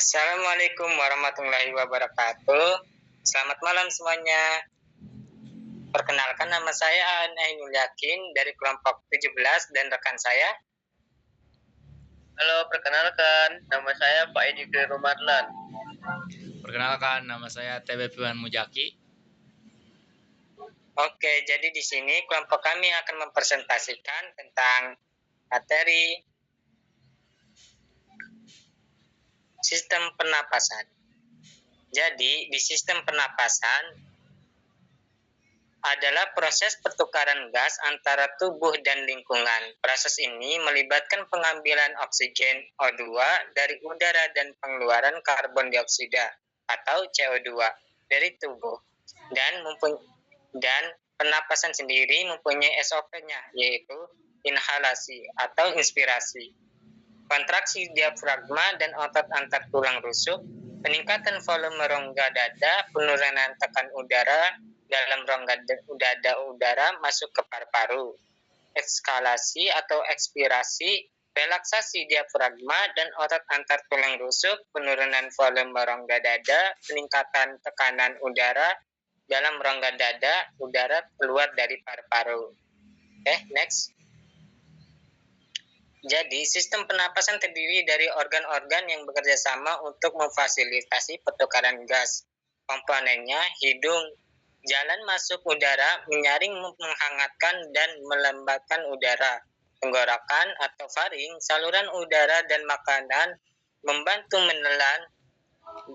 Assalamualaikum warahmatullahi wabarakatuh. Selamat malam semuanya. Perkenalkan, nama saya Ainul Yakin dari kelompok 17 dan rekan saya. Halo, perkenalkan, nama saya Pak Edi Rumadlan. Perkenalkan, nama saya TB Piwan Mujaki. Oke, jadi di sini kelompok kami akan mempresentasikan tentang materi sistem pernapasan. Jadi, di sistem pernapasan adalah proses pertukaran gas antara tubuh dan lingkungan. Proses ini melibatkan pengambilan oksigen O2 dari udara dan pengeluaran karbon dioksida atau CO2 dari tubuh. Dan pernapasan sendiri mempunyai SOP-nya, yaitu inhalasi atau inspirasi, kontraksi diafragma dan otot antar tulang rusuk, peningkatan volume rongga dada, penurunan tekan udara dalam rongga dada udara masuk ke paru-paru, ekskalasi atau ekspirasi, relaksasi diafragma dan otot antar tulang rusuk, penurunan volume rongga dada, peningkatan tekanan udara dalam rongga dada, udara keluar dari paru-paru. Next. Jadi, sistem pernapasan terdiri dari organ-organ yang bekerja sama untuk memfasilitasi pertukaran gas. Komponennya hidung, jalan masuk udara, menyaring, menghangatkan, dan melembabkan udara. Tenggorokan atau faring, saluran udara dan makanan, membantu menelan,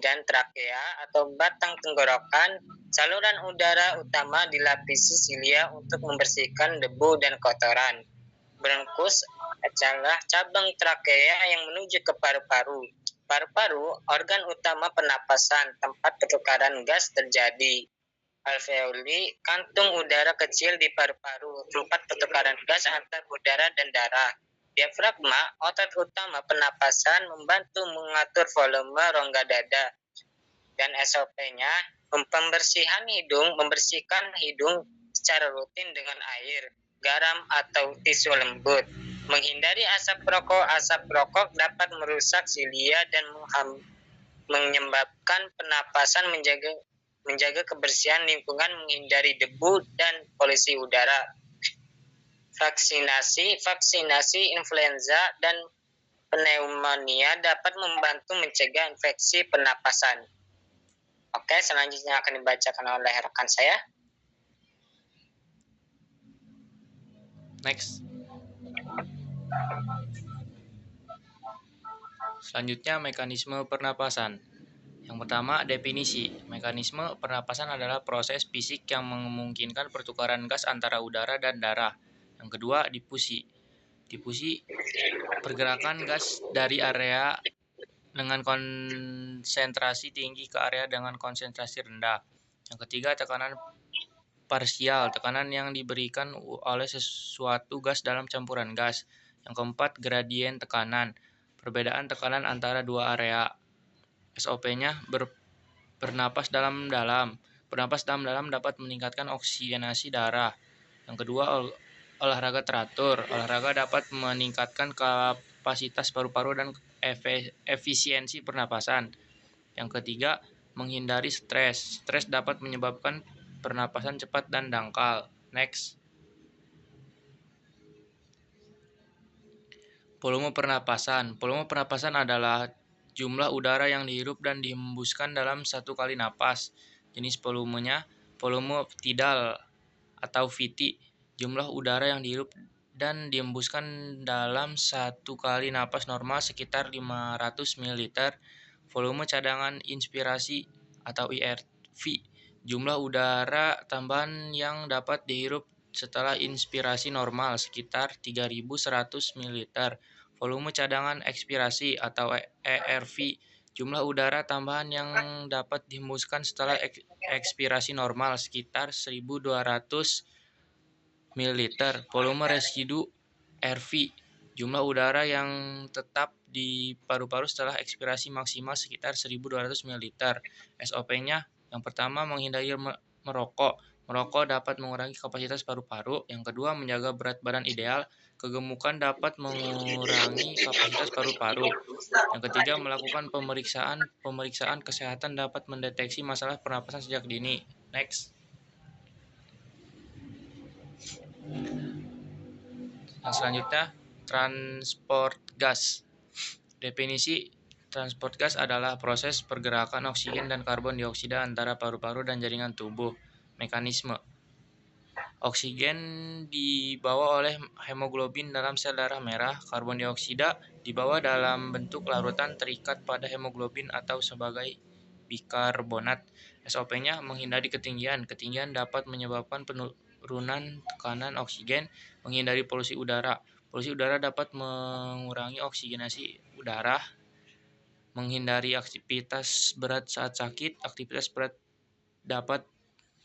dan trakea atau batang tenggorokan, saluran udara utama dilapisi silia untuk membersihkan debu dan kotoran. Bronkus adalah cabang trakea yang menuju ke paru-paru. Paru-paru, organ utama pernapasan, tempat pertukaran gas terjadi. Alveoli, kantung udara kecil di paru-paru, tempat pertukaran gas antar udara dan darah. Diafragma, otot utama pernapasan, membantu mengatur volume rongga dada. Dan SOP-nya, pembersihan hidung, membersihkan hidung secara rutin dengan air, garam atau tisu lembut. Menghindari asap rokok. Asap rokok dapat merusak silia dan menyebabkan pernapasan, menjaga kebersihan lingkungan, menghindari debu dan polusi udara. Vaksinasi influenza dan pneumonia dapat membantu mencegah infeksi pernapasan. Oke, selanjutnya akan dibacakan oleh rekan saya. Next. Selanjutnya, mekanisme pernapasan. Yang pertama, definisi. Mekanisme pernapasan adalah proses fisik yang memungkinkan pertukaran gas antara udara dan darah. Yang kedua, difusi. Difusi, pergerakan gas dari area dengan konsentrasi tinggi ke area dengan konsentrasi rendah. Yang ketiga, tekanan parsial, tekanan yang diberikan oleh sesuatu gas dalam campuran gas. Yang keempat, gradien tekanan, perbedaan tekanan antara dua area. SOP-nya bernapas dalam-dalam. Bernapas dalam-dalam dapat meningkatkan oksigenasi darah. Yang kedua, olahraga teratur. Olahraga dapat meningkatkan kapasitas paru-paru dan efisiensi pernapasan. Yang ketiga, menghindari stres. Stres dapat menyebabkan pernapasan cepat dan dangkal. Next. Volume pernapasan. Volume pernapasan adalah jumlah udara yang dihirup dan dihembuskan dalam satu kali napas. Jenis volumenya, volume tidal atau VT, jumlah udara yang dihirup dan dihembuskan dalam satu kali napas normal sekitar 500 ml. Volume cadangan inspirasi atau IRV, jumlah udara tambahan yang dapat dihirup setelah inspirasi normal sekitar 3.100 ml. Volume cadangan ekspirasi atau ERV, jumlah udara tambahan yang dapat dihembuskan setelah ekspirasi normal sekitar 1.200 ml. Volume residu RV, jumlah udara yang tetap di paru-paru setelah ekspirasi maksimal sekitar 1.200 ml. SOP-nya, yang pertama, menghindari merokok. Merokok dapat mengurangi kapasitas paru-paru. Yang kedua, menjaga berat badan ideal. Kegemukan dapat mengurangi kapasitas paru-paru. Yang ketiga, melakukan pemeriksaan kesehatan dapat mendeteksi masalah pernapasan sejak dini. Next. Yang selanjutnya, transport gas. Definisi transport gas adalah proses pergerakan oksigen dan karbon dioksida antara paru-paru dan jaringan tubuh. Mekanisme. Oksigen dibawa oleh hemoglobin dalam sel darah merah. Karbon dioksida dibawa dalam bentuk larutan terikat pada hemoglobin atau sebagai bikarbonat. SOP-nya menghindari ketinggian. Ketinggian dapat menyebabkan penurunan tekanan oksigen, menghindari polusi udara. Polusi udara dapat mengurangi oksigenasi udara, menghindari aktivitas berat saat sakit. Aktivitas berat dapat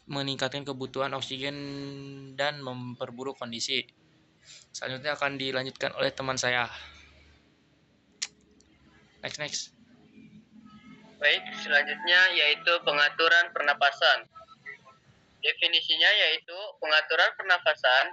meningkatkan kebutuhan oksigen dan memperburuk kondisi. Selanjutnya akan dilanjutkan oleh teman saya. Next. Baik, selanjutnya yaitu pengaturan pernapasan. Definisinya yaitu pengaturan pernafasan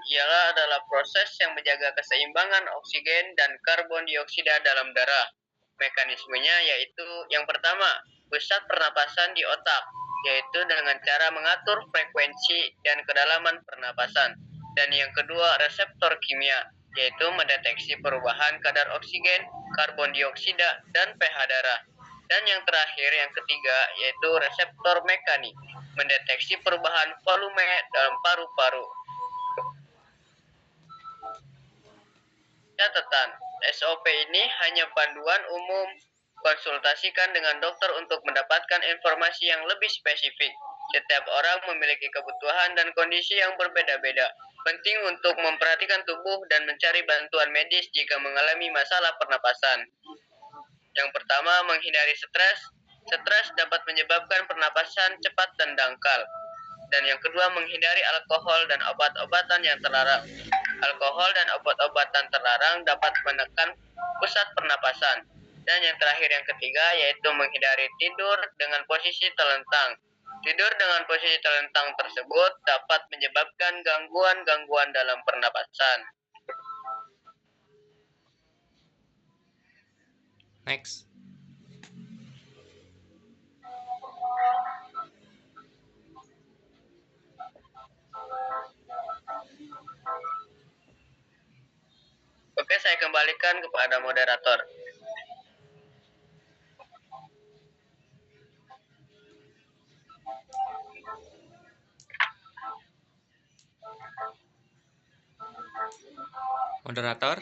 adalah proses yang menjaga keseimbangan oksigen dan karbon dioksida dalam darah. Mekanismenya yaitu yang pertama, pusat pernapasan di otak, yaitu dengan cara mengatur frekuensi dan kedalaman pernapasan. Dan yang kedua, reseptor kimia, yaitu mendeteksi perubahan kadar oksigen, karbon dioksida, dan pH darah. Dan yang terakhir, yang ketiga, yaitu reseptor mekanik, mendeteksi perubahan volume dalam paru-paru. Catatan, SOP ini hanya panduan umum. Konsultasikan dengan dokter untuk mendapatkan informasi yang lebih spesifik. Setiap orang memiliki kebutuhan dan kondisi yang berbeda-beda. Penting untuk memperhatikan tubuh dan mencari bantuan medis jika mengalami masalah pernapasan. Yang pertama, menghindari stres. Stres dapat menyebabkan pernapasan cepat dan dangkal. Dan yang kedua, menghindari alkohol dan obat-obatan yang terlarang. Alkohol dan obat-obatan terlarang dapat menekan pusat pernapasan. Dan yang terakhir, yang ketiga, yaitu menghindari tidur dengan posisi telentang. Tidur dengan posisi telentang tersebut dapat menyebabkan gangguan-gangguan dalam pernapasan. Next. Oke, saya kembalikan kepada moderator. Moderator.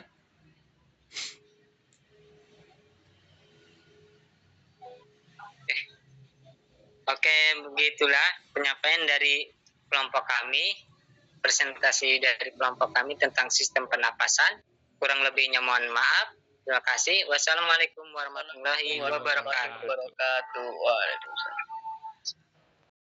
Oke, begitulah penyampaian dari kelompok kami, presentasi dari kelompok kami tentang sistem pernapasan. Kurang lebihnya mohon maaf. Terima kasih. Wassalamualaikum warahmatullahi wabarakatuh. Waalaikumsalam.